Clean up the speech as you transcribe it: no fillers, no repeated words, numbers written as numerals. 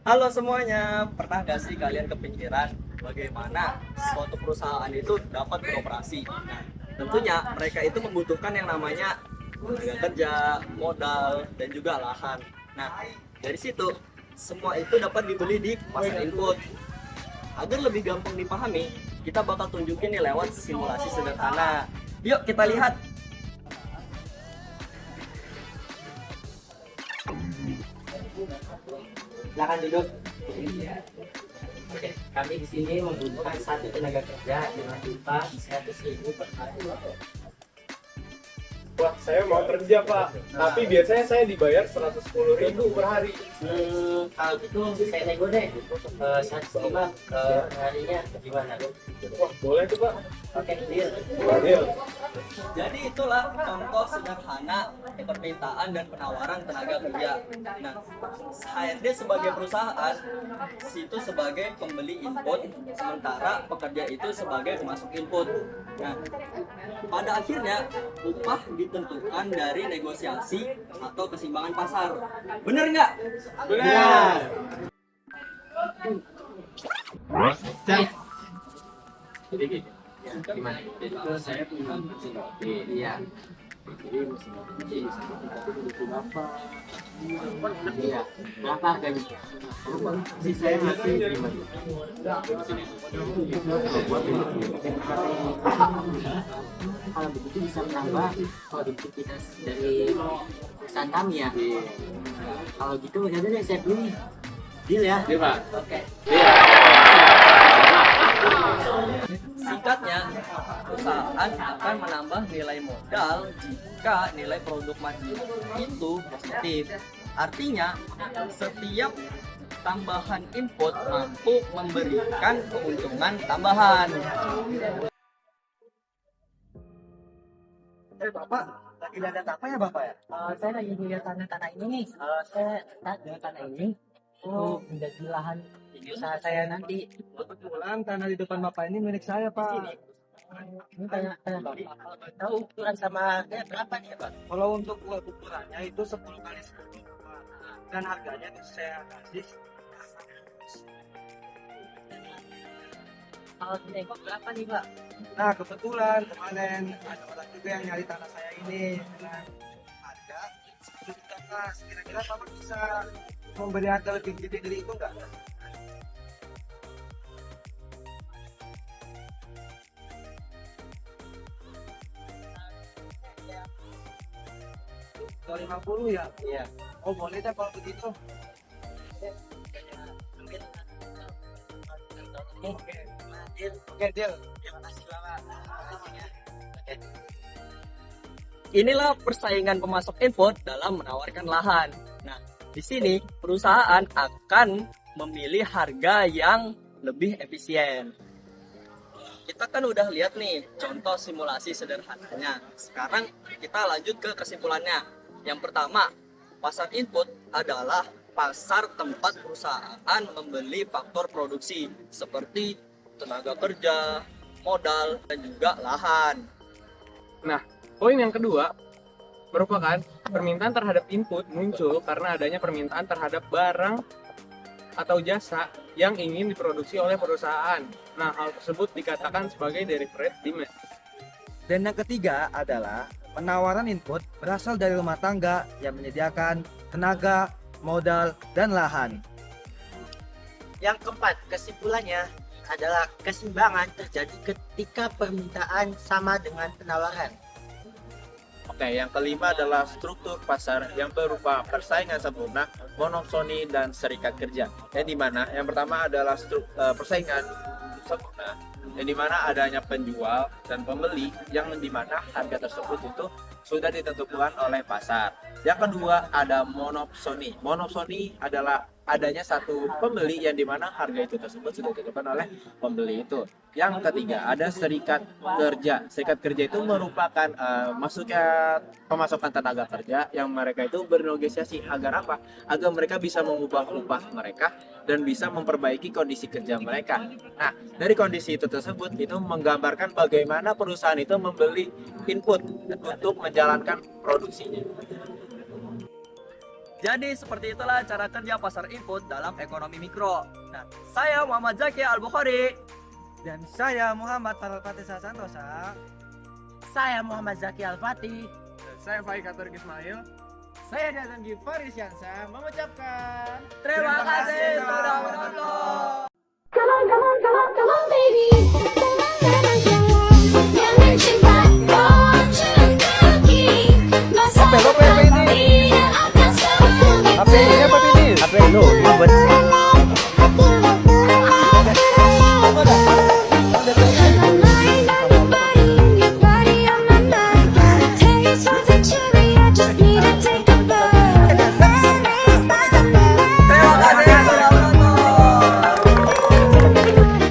Halo semuanya, pernah gak sih kalian kepikiran bagaimana suatu perusahaan itu dapat beroperasi? Nah, tentunya mereka itu membutuhkan yang namanya tenaga kerja, modal, dan juga lahan. Nah, dari situ semua itu dapat dibeli di pasar input. Agar lebih gampang dipahami, kita bakal tunjukin nih lewat simulasi sederhana. Yuk kita lihat. Silakan duduk. Oke, kami di sini membutuhkan satu tenaga kerja dengan upah 100.000 per hari. Wah, saya mau kerja, Pak. Tapi biasanya saya dibayar 110.000 per hari. Kalau gitu saya nego deh. 105 harinya gimana? Wah, boleh tuh, Pak. Oke, deal. Deal. Jadi itulah contoh sederhana permintaan dan penawaran tenaga kerja. Nah, HRD sebagai perusahaan, situ sebagai pembeli input, sementara pekerja itu sebagai pemasok input. Nah, pada akhirnya upah ditentukan dari negosiasi atau keseimbangan pasar. Bener nggak? Benar. Jadi gitu. Ya, gimana? Jadi kalau saya punya mesin roti. Iya. Jadi mesin roti sama kita butuh berapa? Iya. Berapa harganya? Si saya ngasih 5 juta. Kalau begitu bisa menambah produktivitas dari perusahaan kami ya. Kalau gitu ya udah deh saya beli. Deal ya. Iya, Pak. Oke. Singkatnya, perusahaan akan menambah nilai modal jika nilai produk margin itu positif. Artinya, setiap tambahan input mampu memberikan keuntungan tambahan. Bapak lagi lihat apa ya Bapak ya? Saya lagi lihat tanah-tanah ini nih. Saya lihat dengan tanah ini menjadi lahan usaha saya nanti. Kebetulan tanah di depan Bapak ini milik saya Pak. Ini tanya Bapak. Kalau boleh tahu ukuran sama berapa nih Pak? Kalau untuk ukurannya itu 10 kali 10 Pak. Dan harganya itu saya kasih. Kalau ditengok berapa nih Pak? Nah kebetulan kemarin ada orang juga yang nyari tanah saya ini dengan harga 10 juta Mas. Kira-kira Bapak bisa memberi harga lebih gede dari itu enggak? Kalau 50 ya? Iya. Oh boleh deh kalau begitu. Oke, oke deal. Terima kasih Bapak. Inilah persaingan pemasok input dalam menawarkan lahan. Nah, di sini perusahaan akan memilih harga yang lebih efisien. Kita kan udah lihat nih contoh simulasi sederhananya. Sekarang kita lanjut ke kesimpulannya. Yang pertama, pasar input adalah pasar tempat perusahaan membeli faktor produksi seperti tenaga kerja, modal, dan juga lahan. Nah, poin yang kedua merupakan permintaan terhadap input muncul karena adanya permintaan terhadap barang atau jasa yang ingin diproduksi oleh perusahaan. Nah, hal tersebut dikatakan sebagai deliberate demand. Dan yang ketiga adalah penawaran input berasal dari rumah tangga yang menyediakan tenaga, modal, dan lahan. Yang keempat, kesimpulannya adalah keseimbangan terjadi ketika permintaan sama dengan penawaran. Oke, yang kelima adalah struktur pasar yang berupa persaingan sempurna, monopsoni, dan serikat kerja. Yang dimana yang pertama adalah persaingan sempurna, yang dimana adanya penjual dan pembeli, yang dimana harga tersebut itu sudah ditentukan oleh pasar. Yang kedua ada monopsoni. Monopsoni adalah adanya satu pembeli yang dimana harga itu tersebut sudah ditentukan oleh pembeli itu. Yang ketiga ada serikat kerja. Serikat kerja itu merupakan masuknya pemasukan tenaga kerja yang mereka itu bernegosiasi agar apa? Agar mereka bisa mengubah upah mereka dan bisa memperbaiki kondisi kerja mereka. Nah, dari kondisi itu tersebut itu menggambarkan bagaimana perusahaan itu membeli input untuk menjalankan produksinya. Jadi seperti itulah cara kerja pasar input dalam ekonomi mikro. Nah, saya Muhammad Zaki Al-Bukhari. Dan saya Muhammad Fatih Santosa. Saya Muhammad Zaki Al-Fatih. Saya Faik Atur Ismail. Saya Datang Givari Syansa mengucapkan Terima kasih sudah menonton. Come on, baby.